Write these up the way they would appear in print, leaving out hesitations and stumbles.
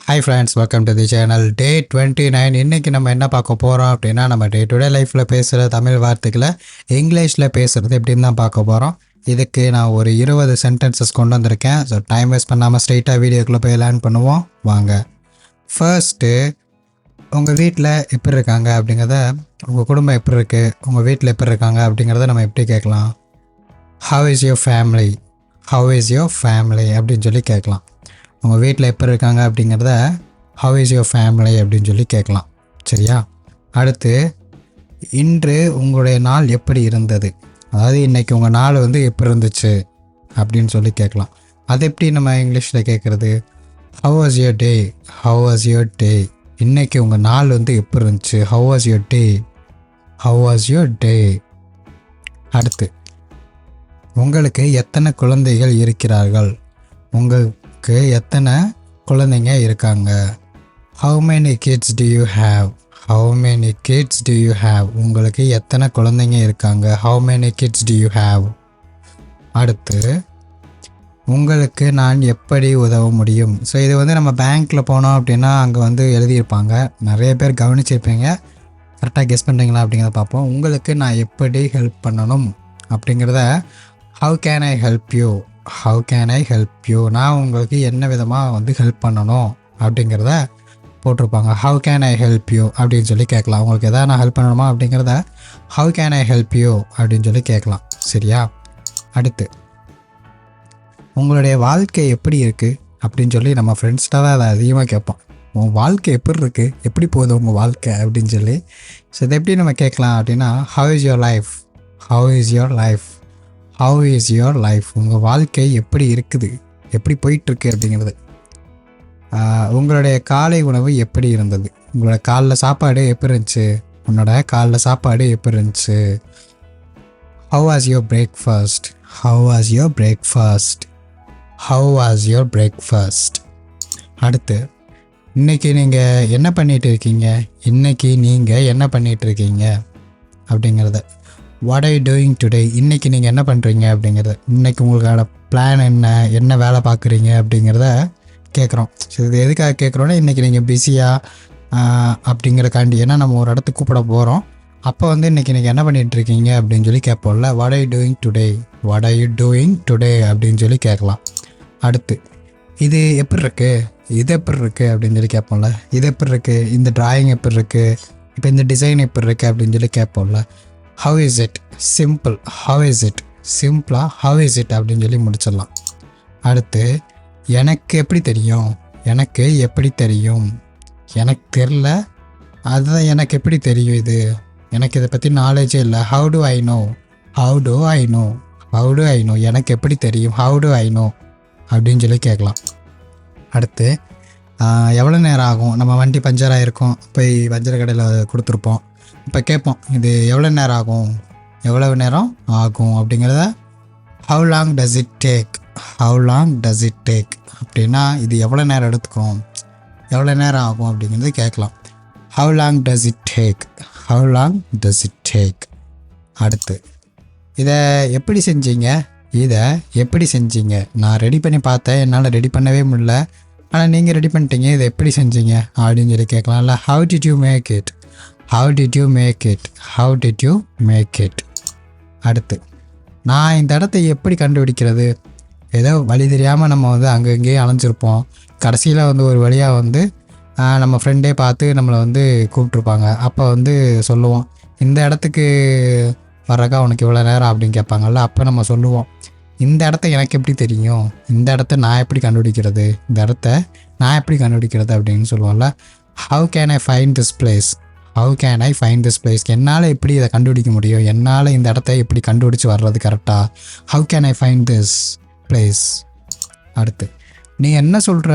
Hi friends, welcome to the channel. Day 29. இன்றைக்கி நம்ம என்ன பார்க்க போகிறோம் அப்படின்னா, நம்ம டே டு டே லைஃப்பில் பேசுகிற தமிழ் வார்த்தைகளை இங்கிலீஷில் பேசுகிறது எப்படின்னு தான் பார்க்க போகிறோம். இதுக்கு நான் ஒரு 20 சென்டென்சஸ் கொண்டு வந்திருக்கேன். ஸோ டைம் வேஸ்ட் பண்ணாமல் ஸ்ட்ரெயிட்டாக வீடியோக்குள்ளே போய் லேர்ன் பண்ணுவோம் வாங்க. ஃபர்ஸ்ட்டு, உங்கள் வீட்டில் எப்படி இருக்காங்க அப்படிங்கிறத, உங்கள் குடும்பம் எப்படி இருக்குது, உங்கள் வீட்டில் எப்படி இருக்காங்க அப்படிங்கிறத நம்ம எப்படி கேட்கலாம்? How is your family, how is your family அப்படின்னு சொல்லி கேட்கலாம். உங்கள் வீட்டில் எப்போ இருக்காங்க அப்படிங்கிறத ஹவ் இஸ் யுவர் ஃபேமிலி அப்படின்னு சொல்லி கேட்கலாம். சரியா? அடுத்து, இன்று உங்களுடைய நாள் எப்படி இருந்தது, அதாவது இன்றைக்கி உங்கள் நாள் எப்படி இருந்துச்சு அப்படின்னு சொல்லி கேட்கலாம். அது எப்படி நம்ம இங்கிலீஷில் கேட்குறது? How was your day, how was your day. இன்றைக்கி உங்கள் நாள் எப்படி இருந்துச்சு, how was your day, how was your day. அடுத்து, உங்களுக்கு எத்தனை குழந்தைகள் இருக்கிறார்கள், உங்களுக்கு எத்தனை குழந்தைங்க இருக்காங்க. How many kids to you have, how many kids to you have. உங்களுக்கு எத்தனை குழந்தைங்க இருக்காங்க, how many kids to you have. அடுத்து, உங்களுக்கு நான் எப்படி உதவ முடியும். ஸோ இது நம்ம பேங்க்கில் போனோம் அப்படின்னா அங்கே எழுதியிருப்பாங்க. நிறைய பேர் கவனிச்சிருப்பீங்க. கரெக்டாக கெஸ் பண்ணுறீங்களா அப்படிங்கிறத பார்ப்போம். உங்களுக்கு நான் எப்படி ஹெல்ப் பண்ணணும் அப்படிங்கிறத how can I help you, how can I help you. நான் உங்களுக்கு என்ன விதமாக ஹெல்ப் பண்ணணும் அப்படிங்கிறத போட்டிருப்பாங்க. How can I help you அப்படின்னு சொல்லி கேட்கலாம். உங்களுக்கு எதாவது நான் ஹெல்ப் பண்ணணுமா அப்படிங்கிறத how can I help you அப்படின்னு சொல்லி கேட்கலாம். சரியா? அடுத்து, உங்களுடைய வாழ்க்கை எப்படி இருக்குது அப்படின்னு சொல்லி நம்ம ஃப்ரெண்ட்ஸ்கிட்ட தான் அதை அதிகமாக கேட்போம். உங்கள் வாழ்க்கை எப்படி இருக்குது, எப்படி போகுது உங்கள் வாழ்க்கை அப்படின்னு சொல்லி. ஸோ இதை எப்படி நம்ம கேட்கலாம் அப்படின்னா, how is your life, how is your life, how is your life. உங்கள் வாழ்க்கை எப்படி இருக்குது, எப்படி போயிட்டுருக்கு அப்படிங்கிறது. உங்களுடைய காலை உணவு எப்படி இருந்தது, உங்களோட காலைல சாப்பாடு எப்படி இருந்துச்சு, உன்னோட காலைல சாப்பாடு எப்படி இருந்துச்சு. How was your breakfast, how was your breakfast, how was your breakfast. அடுத்து, இன்றைக்கி நீங்கள் என்ன பண்ணிகிட்டு இருக்கீங்க, இன்றைக்கி நீங்கள் என்ன பண்ணிகிட்டு இருக்கீங்க அப்படிங்கிறத. What are you doing today, இன்றைக்கி நீங்கள் என்ன பண்ணுறீங்க அப்படிங்கிறது. இன்றைக்கி உங்களுக்கான பிளான் என்ன வேலை பார்க்குறீங்க அப்படிங்கிறத கேட்குறோம். ஸோ இது எதுக்காக கேட்குறோன்னா, இன்றைக்கி நீங்கள் பிஸியாக அப்படிங்கிறக்காண்டி. ஏன்னா நம்ம ஒரு இடத்துக்கு கூப்பிட போகிறோம். அப்போ இன்றைக்கி நீங்கள் என்ன பண்ணிகிட்ருக்கீங்க அப்படின்னு சொல்லி கேட்போம்ல. What are you doing today, what are you doing today அப்படின்னு சொல்லி கேட்கலாம். அடுத்து, இது எப்படி இருக்குது, இது எப்படி இருக்குது அப்படின்னு சொல்லி கேட்போம்ல. இது எப்படி இருக்குது, இந்த ட்ராயிங் எப்படி இருக்குது, இப்போ இந்த டிசைன் எப்படி இருக்குது அப்படின்னு சொல்லி கேட்போம்ல. How is it, simple. How is it, சிம்பிளாக ஹவ் இஸ் இட் அப்படின்னு சொல்லி முடிச்சிடலாம். அடுத்து, எனக்கு எப்படி தெரியும், எனக்கு எப்படி தெரியும், எனக்கு தெரில, அதுதான் எனக்கு எப்படி தெரியும், இது எனக்கு இதை பற்றி நாலேஜே இல்லை. How to I know, how to I know, how to I know, எனக்கு எப்படி தெரியும், ஹவு டு ஐ நோ அப்படின்னு சொல்லி கேட்கலாம். அடுத்து, எவ்வளோ நேரம் ஆகும், நம்ம வண்டி பஞ்சர் ஆகிருக்கும், போய் பஞ்சர் கடையில் கொடுத்துருப்போம். இப்போ கேட்போம், இது எவ்வளோ நேரம் ஆகும், எவ்வளவு நேரம் ஆகும் அப்படிங்கிறத how long does it take, how long does it take அப்படின்னா இது எவ்வளோ நேரம் எடுத்துக்கும், எவ்வளோ நேரம் ஆகும் அப்படிங்கிறது கேட்கலாம். How long does it take, how long does it take. அடுத்து, இதை எப்படி செஞ்சீங்க, இதை எப்படி செஞ்சீங்க. நான் ரெடி பண்ணி பார்த்தேன், என்னால் ரெடி பண்ணவே முடியல, ஆனால் நீங்கள் ரெடி பண்ணிட்டீங்க, இதை எப்படி செஞ்சீங்க அப்படின்னு சொல்லி கேட்கலாம். இல்லை, how did you make it, how did you make it, how did you make it. அடுத்து, நான் இந்த இடத்த எப்படி கண்டுபிடிக்கிறது. ஏதோ வழி தெரியாமல் நம்ம அங்கே இங்கேயே அலைஞ்சிருப்போம். கடைசியில் ஒரு வழியாக நம்ம ஃப்ரெண்டே பார்த்து நம்மளை கூப்பிட்ருப்பாங்க. அப்போ சொல்லுவோம், இந்த இடத்துக்கு வர்றக்கா உனக்கு இவ்வளோ நேரம் அப்படின்னு கேட்பாங்கல்ல. அப்போ நம்ம சொல்லுவோம், இந்த இடத்த எனக்கு எப்படி தெரியும், இந்த இடத்த நான் எப்படி கண்டுபிடிக்கிறது, இந்த இடத்த நான் எப்படி கண்டுபிடிக்கிறது அப்படின்னு சொல்லுவோம்ல. How can I find this place, how can I find this place. என்னால் எப்படி இதை கண்டுபிடிக்க முடியும், என்னால் இந்த இடத்த எப்படி கண்டுபிடிச்சி வர்றது கரெக்டாக. How can I find this place. அடுத்து, நீ என்ன சொல்கிற,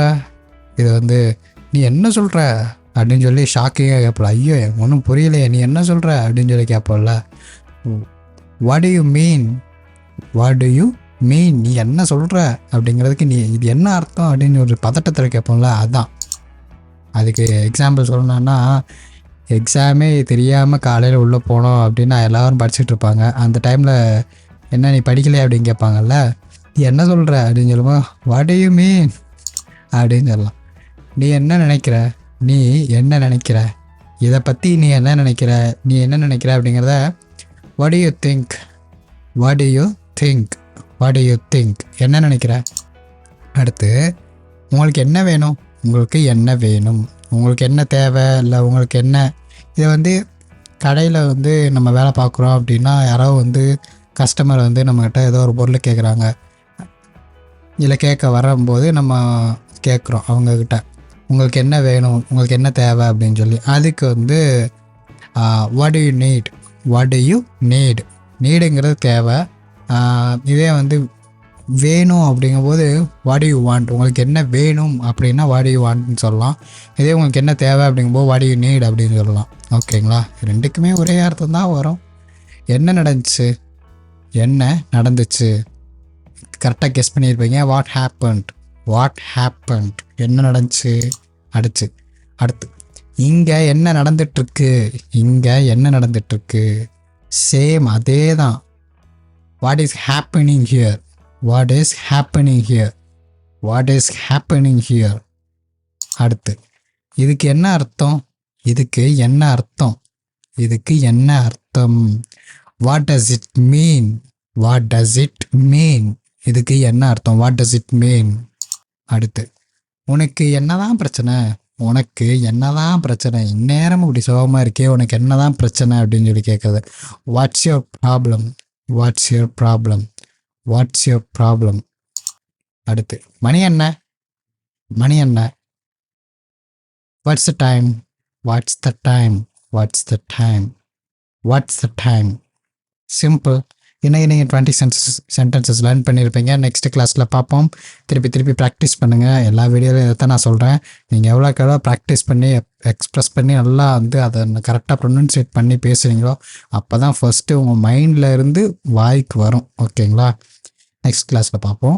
இது நீ என்ன சொல்கிற அப்படின்னு சொல்லி ஷாக்கிங்காக கேட்பல. ஐயோ ஒன்றும் புரியலையே, நீ என்ன சொல்கிற அப்படின்னு சொல்லி கேட்போம்ல. What do you mean, what do you mean, நீ என்ன சொல்கிற அப்படிங்கிறதுக்கு நீ இது என்ன அர்த்தம் அப்படின்னு ஒரு பதட்டத்தில் கேட்போம்ல. அதுதான் அதுக்கு எக்ஸாம்பிள் சொல்லணுன்னா, எக்ஸாமே தெரியாமல் காலையில் உள்ளே போனோம் அப்படின்னா எல்லோரும் படிச்சுட்ருப்பாங்க. அந்த டைமில் என்ன நீ படிக்கலையே அப்படின்னு கேட்பாங்கல்ல. என்ன சொல்கிற அப்படின்னு சொல்லுவோம், வாட் டு யூ மீன் அப்படின்னு சொல்லலாம். நீ என்ன நினைக்கிற, நீ என்ன நினைக்கிற, இதை பற்றி நீ என்ன நினைக்கிற, நீ என்ன நினைக்கிற அப்படிங்கிறத what do you think, what do you think, what do you think, என்ன நினைக்கிற. அடுத்து உங்களுக்கு என்ன வேணும், உங்களுக்கு என்ன வேணும், உங்களுக்கு என்ன தேவை, இல்லை உங்களுக்கு என்ன. இதை வந்து கடையில் வந்து நம்ம வேலை பார்க்குறோம் அப்படின்னா யாராவது வந்து கஸ்டமர் வந்து நம்மக்கிட்ட ஏதோ ஒரு பொருள் கேட்குறாங்க, இல்லை கேட்க வரும்போது நம்ம கேட்குறோம் அவங்கக்கிட்ட உங்களுக்கு என்ன வேணும், உங்களுக்கு என்ன தேவை அப்படின்னு சொல்லி. அதுக்கு வந்து what do you need, what do you need, நீடுங்கிறது தேவை. இதே வந்து வேணும் அப்படிங்கும்போது வாட் டு யூ வாண்ட், உங்களுக்கு என்ன வேணும் அப்படின்னா வாட் டு யூ வாண்ட்னு சொல்லலாம். இதே உங்களுக்கு என்ன தேவை அப்படிங்கும்போது வாட் டு யூ நீட் அப்படின்னு சொல்லலாம். ஓகேங்களா, ரெண்டுக்குமே ஒரே அர்த்தம் தான் வரும். என்ன நடந்துச்சு, என்ன நடந்துச்சு, கரெக்டாக கெஸ் பண்ணியிருப்பீங்க. வாட் ஹேப்பன்ட், வாட் ஹேப்பன்ட், என்ன நடந்துச்சு. அடுத்து இங்கே என்ன நடந்துட்டுருக்கு, இங்கே என்ன நடந்துட்டுருக்கு, சேம் அதே தான். What is happening here, what is happening here, what is happening here. அடுத்து இதுக்கு என்ன அர்த்தம், இதுக்கு என்ன அர்த்தம், இதுக்கு என்ன அர்த்தம். What does it mean, what does it mean, இதுக்கு என்ன அர்த்தம், வாட் டஸ் இட் மீன். அடுத்து உனக்கு என்னதான் பிரச்சனை, உனக்கு என்னதான் பிரச்சனை, இந்நேரமும் இப்படி சோகமாக இருக்கே, உனக்கு என்னதான் பிரச்சனை அப்படின்னு சொல்லி கேட்குறது. What's your problem, what's your problem, what's your problem. அடுத்து மணி என்ன, மணி என்ன. What's the time, what's the time, what's the time, what's the time. Simple. இன்னைக்கு நீங்கள் 20 சென்டென்சஸ் லேர்ன் பண்ணியிருப்பீங்க. நெக்ஸ்ட் கிளாஸில் பார்ப்போம். திருப்பி ப்ராக்டிஸ் பண்ணுங்கள். எல்லா வீடியோலையும் இதை தான் நான் சொல்கிறேன். நீங்கள் எவ்வளோக்கு எவ்வளோ ப்ராக்டிஸ் பண்ணி எக்ஸ்ப்ரெஸ் பண்ணி நல்லா வந்து அதை கரெக்டாக ப்ரொனன்சியேட் பண்ணி பேசுகிறீங்களோ அப்போ தான் ஃபஸ்ட்டு உங்கள் மைண்டில் இருந்து வாய்க்கு வரும். ஓகேங்களா, நெக்ஸ்ட் கிளாஸில் பார்ப்போம்.